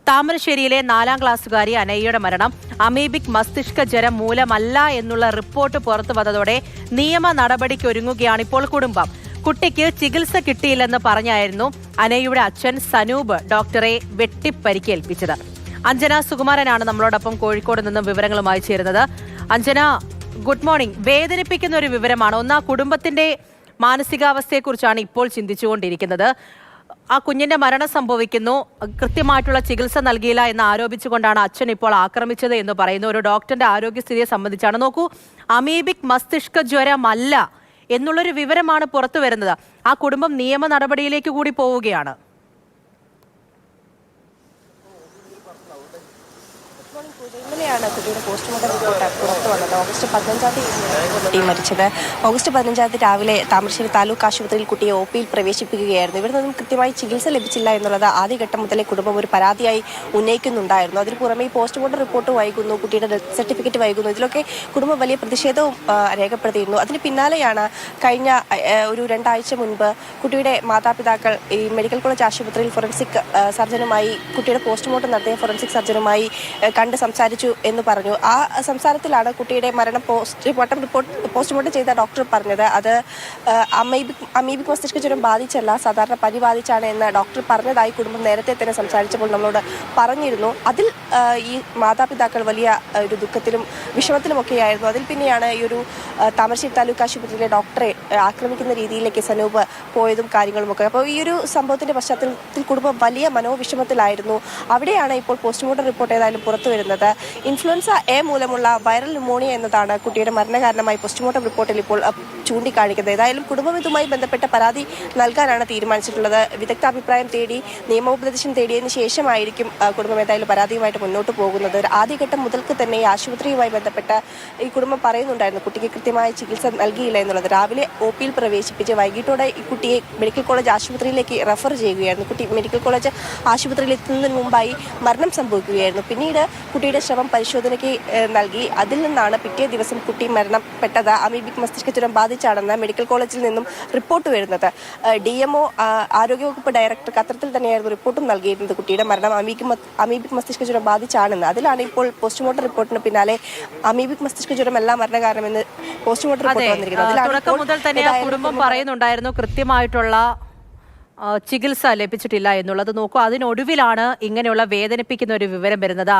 താമരശ്ശേരിയിലെ 4ാം ക്ലാസ്സുകാരി അനയ്യയുടെ മരണം അമീബിക് മസ്തിഷ്ക ജ്വരം മൂലമല്ല എന്നുള്ള റിപ്പോർട്ട് പുറത്തു വന്നതോടെ നിയമ നടപടിക്കൊരുങ്ങുകയാണ് ഇപ്പോൾ കുടുംബം. കുട്ടിക്ക് ചികിത്സ കിട്ടിയില്ലെന്ന് പറഞ്ഞായിരുന്നു അനയ്യയുടെ അച്ഛൻ സനൂപ് ഡോക്ടറെ വെട്ടിപ്പരിക്കേൽപ്പിച്ചത്. അഞ്ജന സുകുമാരനാണ് നമ്മളോടൊപ്പം കോഴിക്കോട് നിന്നും വിവരങ്ങളുമായി ചേരുന്നത്. Anjana, good morning. വേദനിപ്പിക്കുന്ന ഒരു വിവരമാണ്. ഒന്ന്, ആ കുടുംബത്തിന്റെ മാനസികാവസ്ഥയെക്കുറിച്ചാണ് ഇപ്പോൾ ചിന്തിച്ചുകൊണ്ടിരിക്കുന്നത്. ആ കുഞ്ഞിന്റെ മരണം സംഭവിക്കുന്നു, കൃത്യമായിട്ടുള്ള ചികിത്സ നൽകിയില്ല എന്ന് ആരോപിച്ചുകൊണ്ടാണ് അച്ഛൻ ഇപ്പോൾ ആക്രമിച്ചത് എന്ന് പറയുന്നു. ഒരു ഡോക്ടറിന്റെ ആരോഗ്യസ്ഥിതിയെ സംബന്ധിച്ചാണ്. നോക്കൂ, അമീബിക് മസ്തിഷ്ക ജ്വരമല്ല എന്നുള്ളൊരു വിവരമാണ് പുറത്തു വരുന്നത്. ആ കുടുംബം നിയമ നടപടിയിലേക്ക് കൂടി പോവുകയാണ്. ഇന്നലെയാണ് കുട്ടിയുടെ പോസ്റ്റ്മോർട്ടം റിപ്പോർട്ട് പുറത്തു വന്നത്. ഓഗസ്റ്റ് 15-ാം തീയതി കുട്ടി മരിച്ചത്. ഓഗസ്റ്റ് 15-ാം തീയതി രാവിലെ താമരശ്ശേരി താലൂക്ക് ആശുപത്രിയിൽ കുട്ടിയെ ഒ.പിയിൽ പ്രവേശിപ്പിക്കുകയായിരുന്നു. ഇവിടെ നിന്നും കൃത്യമായി ചികിത്സ ലഭിച്ചില്ല എന്നുള്ളത് ആദ്യഘട്ടം മുതലേ കുടുംബം ഒരു പരാതിയായി ഉന്നയിക്കുന്നുണ്ടായിരുന്നു. അതിന് പുറമെ ഈ പോസ്റ്റ്മോർട്ടം റിപ്പോർട്ട് വൈകുന്നു, കുട്ടിയുടെ ഡെത്ത് സർട്ടിഫിക്കറ്റ് വൈകുന്നു, ഇതിലൊക്കെ കുടുംബം വലിയ പ്രതിഷേധവും രേഖപ്പെടുത്തിയിരുന്നു. അതിന് പിന്നാലെയാണ് കഴിഞ്ഞ ഒരു 2 ആഴ്ച മുൻപ് കുട്ടിയുടെ മാതാപിതാക്കൾ ഈ മെഡിക്കൽ കോളേജ് ആശുപത്രിയിൽ ഫോറൻസിക് സർജനുമായി, കുട്ടിയുടെ പോസ്റ്റ്മോർട്ടം നടത്തിയ ഫോറൻസിക് സർജനുമായി കണ്ട് സംസാരിച്ചു എന്ന് പറഞ്ഞു. ആ സംസാരത്തിലാണ് കുട്ടിയുടെ മരണം പോസ്റ്റ്മോർട്ടം ചെയ്ത ഡോക്ടർ പറഞ്ഞത് അത് അമീബിക് മസ്തിഷ്ക ജ്വരം ബാധിച്ചല്ല, സാധാരണ പനി ബാധിച്ചാണ് എന്ന് ഡോക്ടർ പറഞ്ഞതായി കുടുംബം നേരത്തെ തന്നെ സംസാരിച്ചപ്പോൾ നമ്മളോട് പറഞ്ഞിരുന്നു. അതിൽ ഈ മാതാപിതാക്കൾ വലിയ ഒരു ദുഃഖത്തിലും വിഷമത്തിലുമൊക്കെയായിരുന്നു. അതിൽ പിന്നെയാണ് ഈ ഒരു താമരശ്ശേരി താലൂക്ക് ആശുപത്രിയിലെ ഡോക്ടറെ ആക്രമിക്കുന്ന രീതിയിലേക്ക് സനൂപ് പോയതും കാര്യങ്ങളുമൊക്കെ. അപ്പോൾ ഈ ഒരു സംഭവത്തിന്റെ പശ്ചാത്തലത്തിൽ കുടുംബം വലിയ മനോവിഷമത്തിലായിരുന്നു. അവിടെയാണ് ഇപ്പോൾ പോസ്റ്റ്മോർട്ടം റിപ്പോർട്ട് ഏതായാലും പുറത്തു വരുന്നത്. ഇൻഫ്ലുവൻസ എ മൂലമുള്ള വൈറൽ ന്യൂമോണിയ എന്നതാണ് കുട്ടിയുടെ മരണകാരണമായി പോസ്റ്റ്മോർട്ടം റിപ്പോർട്ടിൽ ഇപ്പോൾ ചൂണ്ടിക്കാണിക്കുന്നത്. ഏതായാലും കുടുംബം ഇതുമായി ബന്ധപ്പെട്ട പരാതി നൽകാനാണ് തീരുമാനിച്ചിട്ടുള്ളത്. വിദഗ്ധാഭിപ്രായം തേടി നിയമോപദേശം തേടിയതിനു ശേഷമായിരിക്കും കുടുംബം ഏതായാലും പരാതിയുമായിട്ട് മുന്നോട്ട് പോകുന്നത്. ആദ്യഘട്ടം മുതൽക്ക് തന്നെ ഈ ആശുപത്രിയുമായി ബന്ധപ്പെട്ട ഈ കുടുംബം പറയുന്നുണ്ടായിരുന്നു കുട്ടിക്ക് കൃത്യമായ ചികിത്സ നൽകിയില്ല എന്നുള്ളത്. രാവിലെ ഒ.പിയിൽ പ്രവേശിപ്പിച്ച് വൈകിട്ടോടെ ഈ കുട്ടിയെ മെഡിക്കൽ കോളേജ് ആശുപത്രിയിലേക്ക് റെഫർ ചെയ്യുകയായിരുന്നു. കുട്ടി മെഡിക്കൽ കോളേജ് ആശുപത്രിയിൽ എത്തുന്നതിന് മുമ്പായി മരണം സംഭവിക്കുകയായിരുന്നു. പിന്നീട് കുട്ടിയുടെ ശവം പരിശോധനയ്ക്ക് നൽകി. അതിൽ നിന്നാണ് പിറ്റേ ദിവസം കുട്ടി മരണപ്പെട്ടത് അമീബിക് മസ്തിഷ്ക ജ്വരം ബാധിച്ചാണെന്ന് മെഡിക്കൽ കോളേജിൽ നിന്നും റിപ്പോർട്ട് വരുന്നത്. DMO ആരോഗ്യവകുപ്പ് ഡയറക്ടർക്ക് അത്തരത്തിൽ തന്നെയായിരുന്നു റിപ്പോർട്ടും നൽകിയിരുന്നത്. കുട്ടിയുടെ മരണം അമീബിക് മസ്തിഷ്ക ജ്വരം ബാധിച്ചാണെന്ന്. അതിലാണ് ഇപ്പോൾ പോസ്റ്റ്മോർട്ടം റിപ്പോർട്ടിന് പിന്നാലെ അമീബിക് മസ്തിഷ്ക ജ്വരമല്ല മരണകാരണമെന്ന് പോസ്റ്റ്മോർട്ടം റിപ്പോർട്ട് വന്നിരിക്കുന്നത്. തുടക്കം മുതൽ തന്നെ കുടുംബം പറയുന്നുണ്ടായിരുന്നു കൃത്യമായിട്ടുള്ള ചികിത്സ ലഭിച്ചിട്ടില്ല എന്നുള്ളത്. നോക്കൂ, അതിനൊടുവിലാണ് ഇങ്ങനെയുള്ള വേദനിപ്പിക്കുന്ന ഒരു വിവരം വരുന്നത്.